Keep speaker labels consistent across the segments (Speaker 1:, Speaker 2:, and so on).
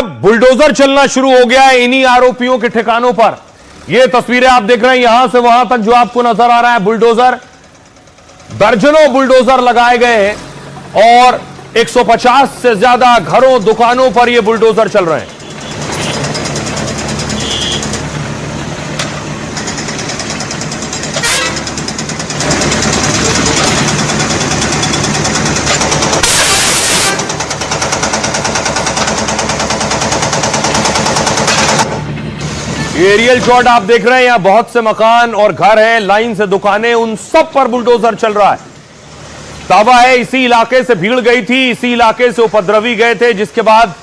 Speaker 1: Bulldozer चलना शुरू हो गया है इन्हीं आरोपियों के ठिकानों पर। ये तस्वीरें आप देख रहे हैं, यहां से वहां तक जो आपको नजर आ रहा है बुलडोजर, दर्जनों बुलडोजर लगाए गए हैं और 150 से ज्यादा घरों दुकानों पर ये बुलडोजर चल रहे हैं। एरियल शॉट आप देख रहे हैं, यहां बहुत से मकान और घर हैं, लाइन से दुकानें, उन सब पर बुलडोजर चल रहा है। दावा है इसी इलाके से भीड़ गई थी, इसी इलाके से उपद्रवी गए थे, जिसके बाद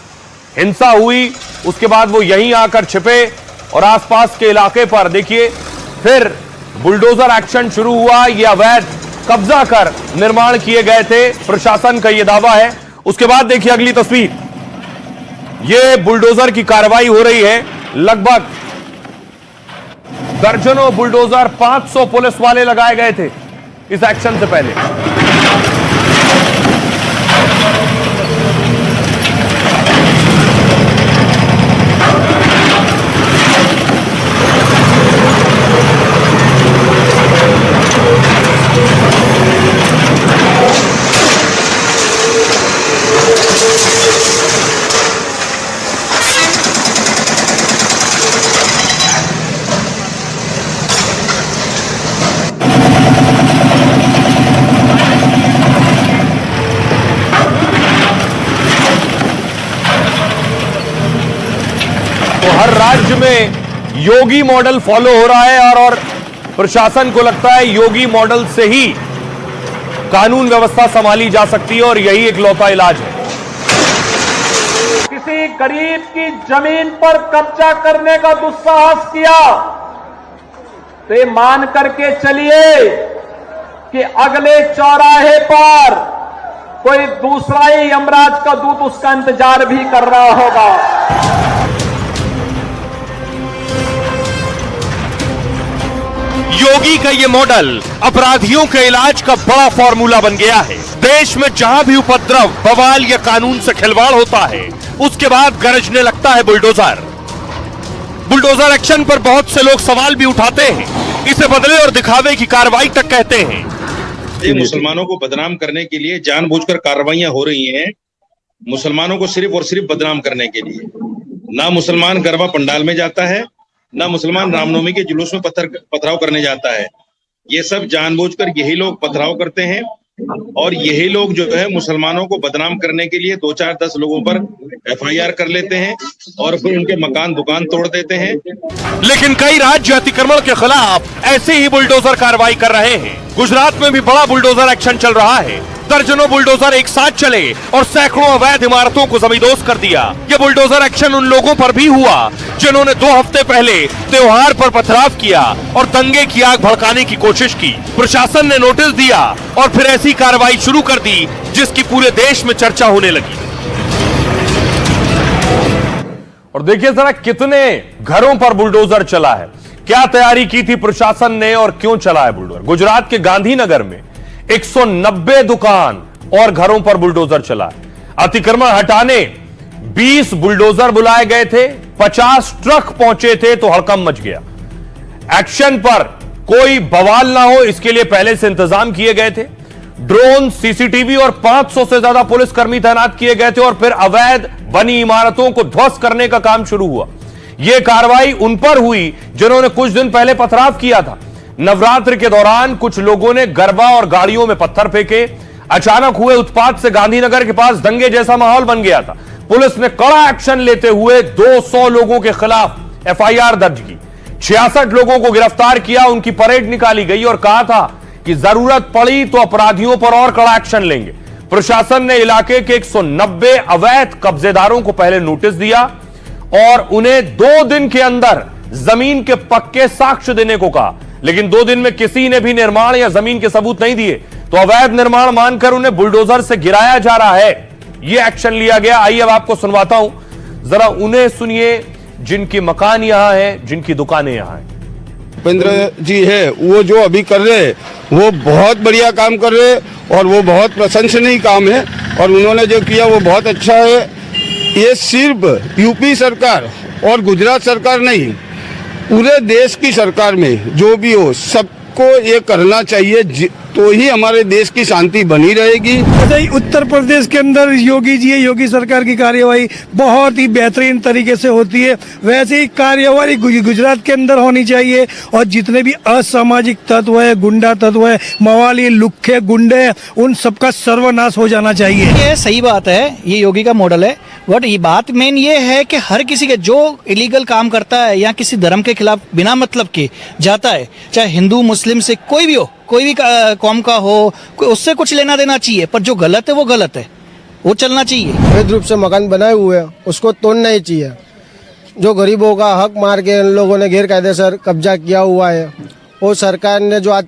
Speaker 1: हिंसा हुई। उसके बाद वो यहीं आकर छिपे और आसपास के इलाके पर देखिए फिर बुलडोजर एक्शन शुरू हुआ। ये अवैध कब्जा कर निर्माण किए गए थे, प्रशासन का यह दावा है। उसके बाद देखिए अगली तस्वीर, यह बुलडोजर की कार्रवाई हो रही है। लगभग दर्जनों बुलडोजर, 500 पुलिस वाले लगाए गए थे इस एक्शन से पहले। हर राज्य में योगी मॉडल फॉलो हो रहा है और प्रशासन को लगता है योगी मॉडल से ही कानून व्यवस्था संभाली जा सकती है और यही एक लौता इलाज है।
Speaker 2: किसी गरीब की जमीन पर कब्जा करने का दुस्साहस किया तो ये मान करके चलिए कि अगले चौराहे पर कोई दूसरा ही यमराज का दूत उसका इंतजार भी कर रहा होगा।
Speaker 1: योगी का ये मॉडल अपराधियों के इलाज का बड़ा फॉर्मूला बन गया है। देश में जहां भी उपद्रव, बवाल या कानून से खिलवाड़ होता है, उसके बाद गरजने लगता है बुलडोजर। बुलडोजर एक्शन पर बहुत से लोग सवाल भी उठाते हैं, इसे बदले और दिखावे की कार्रवाई तक कहते हैं।
Speaker 3: ये मुसलमानों को बदनाम करने के लिए जानबूझकर कार्रवाइयां हो रही हैं, मुसलमानों को सिर्फ और सिर्फ बदनाम करने के लिए। ना मुसलमान गरबा पंडाल में जाता है, ना मुसलमान रामनवमी के जुलूस में पथराव करने जाता है। ये सब जानबूझकर यही लोग पथराव करते हैं और यही लोग जो है मुसलमानों को बदनाम करने के लिए 2, 4, 10 लोगों पर FIR कर लेते हैं और फिर उनके मकान दुकान तोड़ देते हैं।
Speaker 1: लेकिन कई राज्य अतिक्रमण के खिलाफ ऐसे ही बुलडोजर कार्रवाई कर रहे हैं। गुजरात में भी बड़ा बुलडोजर एक्शन चल रहा है। दर्जनों बुलडोजर एक साथ चले और सैकड़ों अवैध इमारतों को जमींदोज कर दिया। यह बुलडोजर एक्शन उन लोगों पर भी हुआ जिन्होंने 2 हफ्ते पहले त्योहार पर पथराव किया और दंगे की आग भड़काने की कोशिश की। प्रशासन ने नोटिस दिया और फिर ऐसी कार्रवाई शुरू कर दी जिसकी पूरे देश में चर्चा होने लगी। और देखिए जरा कितने घरों पर बुलडोजर चला है, क्या तैयारी की थी प्रशासन ने और क्यों चला है बुलडोजर। गुजरात के गांधीनगर में 190 दुकान और घरों पर बुलडोजर चला है। अतिक्रमण हटाने 20 बुलडोजर बुलाए गए थे, 50 ट्रक पहुंचे थे तो हड़कंप मच गया। एक्शन पर कोई बवाल ना हो इसके लिए पहले से इंतजाम किए गए थे। ड्रोन, CCTV और 500 से ज्यादा पुलिसकर्मी तैनात किए गए थे और फिर अवैध बनी इमारतों को ध्वस्त करने का काम शुरू हुआ। यह कार्रवाई उन पर हुई जिन्होंने कुछ दिन पहले पथराव किया था। नवरात्र के दौरान कुछ लोगों ने गरबा और गाड़ियों में पत्थर फेंके। अचानक हुए उत्पात से गांधीनगर के पास दंगे जैसा माहौल बन गया था। पुलिस ने कड़ा एक्शन लेते हुए 200 लोगों के खिलाफ FIR दर्ज की, 66 लोगों को गिरफ्तार किया। उनकी परेड निकाली गई और कहा था कि जरूरत पड़ी तो अपराधियों पर और कड़ा एक्शन लेंगे। प्रशासन ने इलाके के 190 अवैध कब्जेदारों को पहले नोटिस दिया और उन्हें 2 दिन के अंदर जमीन के पक्के साक्ष्य देने को कहा, लेकिन 2 दिन में किसी ने भी निर्माण या जमीन के सबूत नहीं दिए तो अवैध निर्माण मानकर उन्हें बुलडोजर से गिराया जा रहा है। यह एक्शन लिया गया। आइए अब आपको सुनवाता हूं, जरा उन्हें सुनिए जिनके मकान यहां हैं, जिनकी दुकानें यहां हैं।
Speaker 4: भूपेंद्र जी है वो जो अभी कर रहे हैं वो बहुत बढ़िया काम कर रहे हैं और वो बहुत प्रशंसनीय काम है और उन्होंने जो किया वो बहुत अच्छा है। ये सिर्फ यूपी सरकार और गुजरात सरकार नहीं, पूरे देश की सरकार में जो भी हो सबको ये करना चाहिए, तो ही हमारे देश की शांति बनी रहेगी।
Speaker 5: ऐसे ही उत्तर प्रदेश के अंदर योगी सरकार की कार्यवाही बहुत ही बेहतरीन तरीके से होती है, वैसे ही कार्यवाही गुजरात के अंदर होनी चाहिए। और जितने भी असामाजिक तत्व है, गुंडा तत्व है, मवाली लुक्खे गुंडे हैं, उन सबका सर्वनाश हो जाना चाहिए।
Speaker 6: ये सही बात है, ये योगी का मॉडल है। बट ये बात मेन ये है कि हर किसी के जो इलीगल काम करता है या किसी धर्म के खिलाफ बिना मतलब के जाता है, चाहे हिंदू मुस्लिम से कोई भी हो, कोई भी कौम का हो, उससे कुछ लेना देना चाहिए। पर जो गलत है वो गलत है, वो चलना चाहिए।
Speaker 7: अवैध रूप से मकान बनाए हुए हैं उसको तोड़ना ही चाहिए। जो गरीबों का हक मार के इन लोगों ने गैर कायदेसर कब्जा किया हुआ है, वो सरकार ने जो आज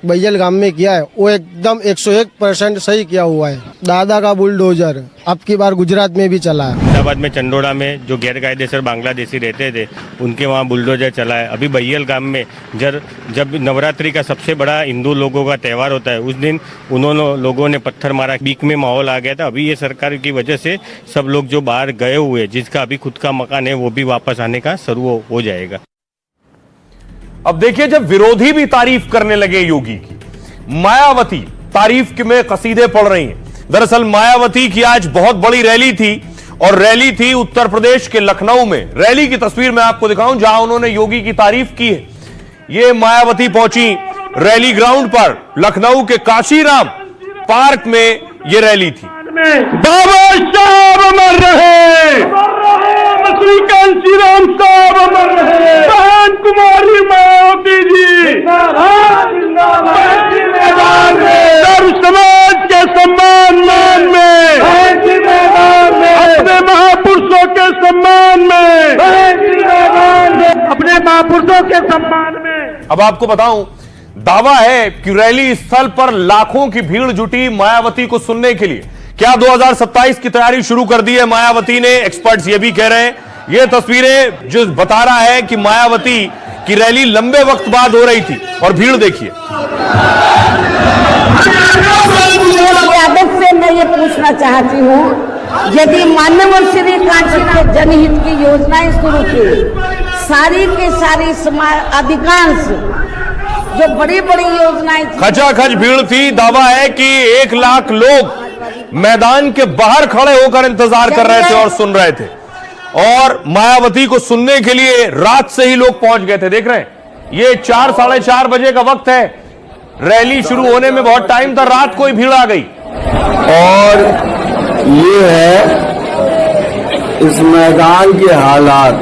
Speaker 7: बैयल गांव में किया है वो एकदम 101% सही किया हुआ है। दादा का बुलडोजर अब की बार गुजरात में भी चला है।
Speaker 8: अहमदाबाद में चंडोड़ा में जो गैर कायदेसर बांग्लादेशी रहते थे उनके वहाँ बुलडोजर चला है। अभी बैयल गांव में जब नवरात्रि का सबसे बड़ा हिंदू लोगों का त्यौहार होता है, उस दिन लोगों ने पत्थर मारा, बीच में माहौल आ गया था। अभी ये सरकार की वजह से सब लोग जो बाहर गए हुए, जिसका अभी खुद का मकान है, वो भी वापस आने का शुरू हो जाएगा।
Speaker 1: अब देखिए, जब विरोधी भी तारीफ करने लगे योगी की, मायावती तारीफ में कसीदे पढ़ रही हैं। दरअसल मायावती की आज बहुत बड़ी रैली थी, और रैली थी उत्तर प्रदेश के लखनऊ में। रैली की तस्वीर मैं आपको दिखाऊं जहां उन्होंने योगी की तारीफ की है। ये मायावती पहुंची रैली ग्राउंड पर, लखनऊ के काशीराम पार्क में ये रैली थी।
Speaker 2: बाबा साहब अमर रहे, कांची राम साहब अमर रहे, बहन कुमारी मायावती जी सर्व समाज के सम्मान में, अपने महापुरुषों के सम्मान में, अपने महापुरुषों के सम्मान में।
Speaker 1: अब आपको बताऊं, दावा है कि रैली स्थल पर लाखों की भीड़ जुटी मायावती को सुनने के लिए। क्या 2027 की तैयारी शुरू कर दी है मायावती ने? एक्सपर्ट्स ये भी कह रहे हैं। ये तस्वीरें जो बता रहा है कि मायावती की रैली लंबे वक्त बाद हो रही थी, और भीड़ देखिए।
Speaker 9: यादव से मैं ये पूछना चाहती हूँ, यदि माननीय श्री कांची ने जनहित की योजनाएं शुरू की, सारी के सारी अधिकांश जो बड़ी बड़ी योजनाएं,
Speaker 1: खचाखच भीड़ थी। दावा है कि 1 लाख लोग मैदान के बाहर खड़े होकर इंतजार कर रहे थे और सुन रहे थे, और मायावती को सुनने के लिए रात से ही लोग पहुंच गए थे। देख रहे हैं, ये 4 साढ़े 4 बजे का वक्त है, रैली शुरू होने में बहुत टाइम था, रात को ही भीड़ आ गई।
Speaker 10: और ये है इस मैदान के हालात।